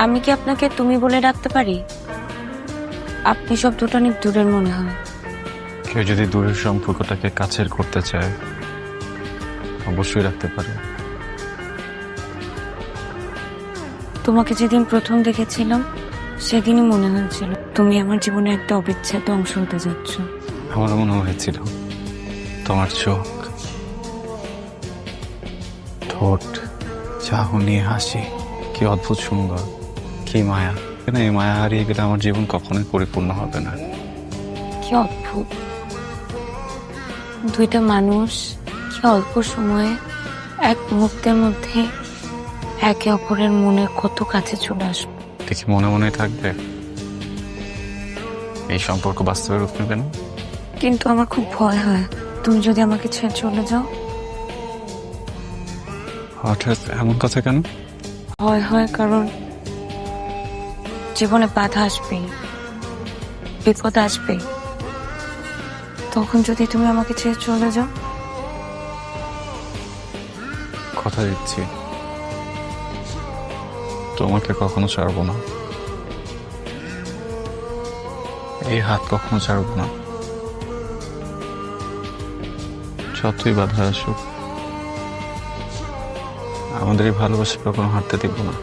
আমি কি আপনাকে তুমি বলে ডাকতে পারি? আপনি শব্দটা অনেক দূরের মনে হয়। কেউ যদি দূরের সম্পর্কটাকে কাছের করতে চায় অবশ্যই রাখতে পারে। তোমাকে যেদিন প্রথম দেখেছিলাম সেদিনই মনে হয়েছিল তুমি আমার জীবনে একটা অবিচ্ছেদ্য অংশ হতে যাচ্ছ। আমার মনে হয়েছিল তোমার চোখ, ঠোঁট, চাহনি, হাসি কি অদ্ভুত সুন্দর, কি মায়া। কেন এই মায়া হারিয়ে গেলে আমার জীবন কখনোই পরিপূর্ণ হবে না। কি অদ্ভুত, দুইটা মানুষ কি অল্প সময়ে এক মুহূর্তের মধ্যে একে অপরের মনের কত কাছে চলে আসবে। দেখি মনে মনে থাকবে, এই সম্পর্ক বাস্তবে রূপ নেবে না। কিন্তু আমার খুব ভয় হয় তুমি যদি আমাকে ছেড়ে চলে যাও। হঠাৎ এমন কথা কেন? ভয় হয় কারণ জীবনে বাধা আসবেই, বিপদ আসবেই। তখন যদি তুমি আমাকে ছেড়ে চলে যাও। কথা দিচ্ছি তোমাকে কখনো ছাড়বো না, এই হাত কখনো ছাড়বো না। যতই বাধা আসুক আমাদের এই ভালোবাসা কখনো হারতে দিব না।